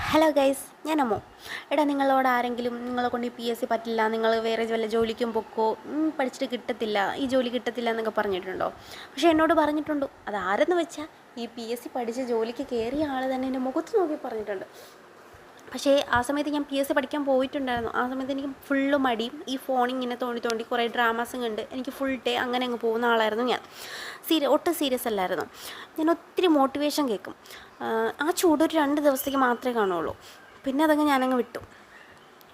Hello guys, ഞാൻ അമ്മു. എടാ, നിങ്ങളോട് ആരെങ്കിലും നിങ്ങളെ കൊണ്ട് ഈ PSC പറ്റില്ല, നിങ്ങൾ വേറെ വല്ല ജോലിക്കും പൊക്കോ, പഠിച്ചിട്ട് കിട്ടത്തില്ല, ഈ ജോലി കിട്ടത്തില്ല എന്നൊക്കെ പറഞ്ഞിട്ടുണ്ടോ? പക്ഷേ എന്നോട് പറഞ്ഞിട്ടുണ്ട്. അതാരെന്ന് വെച്ചാൽ ഈ PSC പഠിച്ച് ജോലിക്ക് കയറിയ ആൾ തന്നെ എൻ്റെ മുഖത്ത് നോക്കി പറഞ്ഞിട്ടുണ്ട്. പക്ഷേ ആ സമയത്ത് ഞാൻ PSC പഠിക്കാൻ പോയിട്ടുണ്ടായിരുന്നു. ആ സമയത്ത് എനിക്ക് ഫുള്ള് മടിയും, ഈ ഫോണിങ്ങനെ തോണ്ടി തോണ്ടി കുറേ ഡ്രാമാസും കണ്ട് എനിക്ക് ഫുൾ ഡേ അങ്ങനെ അങ്ങ് പോകുന്ന ആളായിരുന്നു ഞാൻ. ഒട്ടും സീരിയസ് അല്ലായിരുന്നു. ഞാൻ ഒത്തിരി മോട്ടിവേഷൻ കേൾക്കും. ആ ചൂട് ഒരു 2 ദിവസത്തേക്ക് മാത്രമേ കാണുള്ളൂ, പിന്നെ അതങ്ങ് ഞാനങ്ങ് വിട്ടു.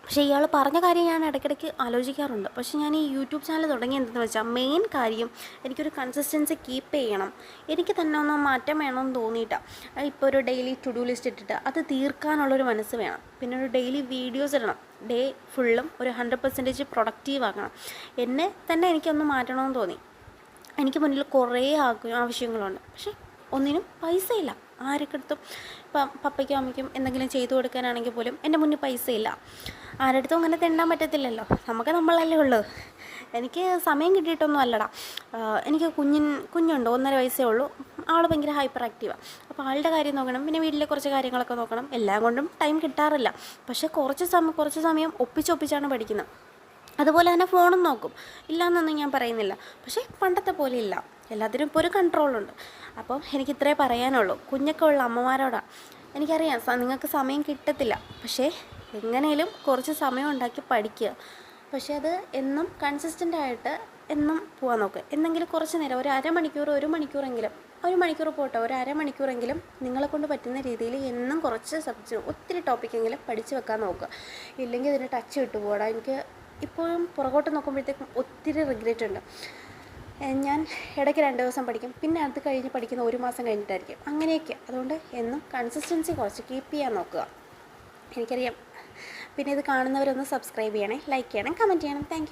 പക്ഷേ ഇയാൾ പറഞ്ഞ കാര്യം ഞാൻ ഇടയ്ക്കിടയ്ക്ക് ആലോചിക്കാറുണ്ട്. പക്ഷേ ഞാൻ ഈ യൂട്യൂബ് ചാനൽ തുടങ്ങിയതെന്ന് വെച്ചാൽ മെയിൻ കാര്യം എനിക്കൊരു കൺസിസ്റ്റൻസി കീപ്പ് ചെയ്യണം, എനിക്ക് തന്നെ ഒന്ന് മാറ്റം വേണമെന്ന് തോന്നിയിട്ടാണ്. ഇപ്പോൾ ഒരു ഡെയിലി ടു ഡു ലിസ്റ്റ് ഇട്ടിട്ട് അത് തീർക്കാനുള്ളൊരു മനസ്സ് വേണം. പിന്നെ ഒരു ഡെയിലി വീഡിയോസ് ഇടണം. ഡേ ഫുള്ളും ഒരു 100% പ്രൊഡക്റ്റീവ് ആക്കണം. എന്നെ തന്നെ എനിക്കൊന്ന് മാറ്റണമെന്ന് തോന്നി. എനിക്ക് മുന്നിൽ കുറേ ആവശ്യങ്ങളുണ്ട്, പക്ഷേ ഒന്നിനും പൈസയില്ല. ആരൊക്കെടുത്തും ഇപ്പം പപ്പയ്ക്കും അമ്മയ്ക്കും എന്തെങ്കിലും ചെയ്തു കൊടുക്കാനാണെങ്കിൽ പോലും എൻ്റെ മുന്നിൽ പൈസയില്ല. ആരടുത്തും അങ്ങനെ തെണ്ടാൻ പറ്റത്തില്ലല്ലോ, നമുക്ക് നമ്മളല്ലേ ഉള്ളൂ. എനിക്ക് സമയം കിട്ടിയിട്ടൊന്നും അല്ലടാ. എനിക്ക് കുഞ്ഞുണ്ട്, 1.5 വയസ്സേ ഉള്ളൂ. ആൾ ഭയങ്കര ഹൈപ്പർ ആക്റ്റീവാണ്. അപ്പോൾ ആളുടെ കാര്യം നോക്കണം, പിന്നെ വീട്ടിലെ കുറച്ച് കാര്യങ്ങളൊക്കെ നോക്കണം. എല്ലാം കൊണ്ടും ടൈം കിട്ടാറില്ല. പക്ഷേ കുറച്ച് സമയം ഒപ്പിച്ചാണ് പഠിക്കുന്നത്. അതുപോലെ തന്നെ ഫോണും നോക്കും, ഇല്ലയെന്നൊന്നും ഞാൻ പറയുന്നില്ല. പക്ഷേ പണ്ടത്തെ പോലെ ഇല്ല, എല്ലാത്തിനും ഇപ്പോൾ ഒരു കൺട്രോളുണ്ട്. അപ്പം എനിക്ക് ഇത്രേ പറയാനുള്ളൂ കുഞ്ഞൊക്കെ ഉള്ള അമ്മമാരോടാണ്. എനിക്കറിയാം നിങ്ങൾക്ക് സമയം കിട്ടത്തില്ല, പക്ഷേ എങ്ങനെയും കുറച്ച് സമയം ഉണ്ടാക്കി പഠിക്കുക. പക്ഷേ അത് എന്നും കൺസിസ്റ്റൻ്റായിട്ട് എന്നും പോകാൻ നോക്കുക. എന്തെങ്കിലും കുറച്ച് നേരം, ഒരു അരമണിക്കൂർ, 1 മണിക്കൂറെങ്കിലും, 1 മണിക്കൂർ പോട്ടെ, ഒരു അരമണിക്കൂറെങ്കിലും നിങ്ങളെക്കൊണ്ട് പറ്റുന്ന രീതിയിൽ എന്നും കുറച്ച് സബ്ജക്റ്റ്, ഒത്തിരി ടോപ്പിക്കെങ്കിലും പഠിച്ച് വെക്കാൻ നോക്കുക. ഇല്ലെങ്കിൽ ഇതിന് ടച്ച് വിട്ടുപോടാ. എനിക്ക് ഇപ്പോഴും പുറകോട്ട് നോക്കുമ്പോഴത്തേക്കും ഒത്തിരി റിഗ്രറ്റ് ഉണ്ട്. ഞാൻ ഇടയ്ക്ക് 2 ദിവസം പഠിക്കും, പിന്നെ അത് കഴിഞ്ഞ് പഠിക്കുന്ന 1 മാസം കഴിഞ്ഞിട്ടായിരിക്കും, അങ്ങനെയൊക്കെ. അതുകൊണ്ട് എന്നും കൺസിസ്റ്റൻസി കുറച്ച് കീപ്പ് ചെയ്യാൻ നോക്കുക. എനിക്കറിയാം. പിന്നെ ഇത് കാണുന്നവരൊന്ന് സബ്സ്ക്രൈബ് ചെയ്യണേ, ലൈക്ക് ചെയ്യണം, കമൻറ്റ് ചെയ്യണം. താങ്ക്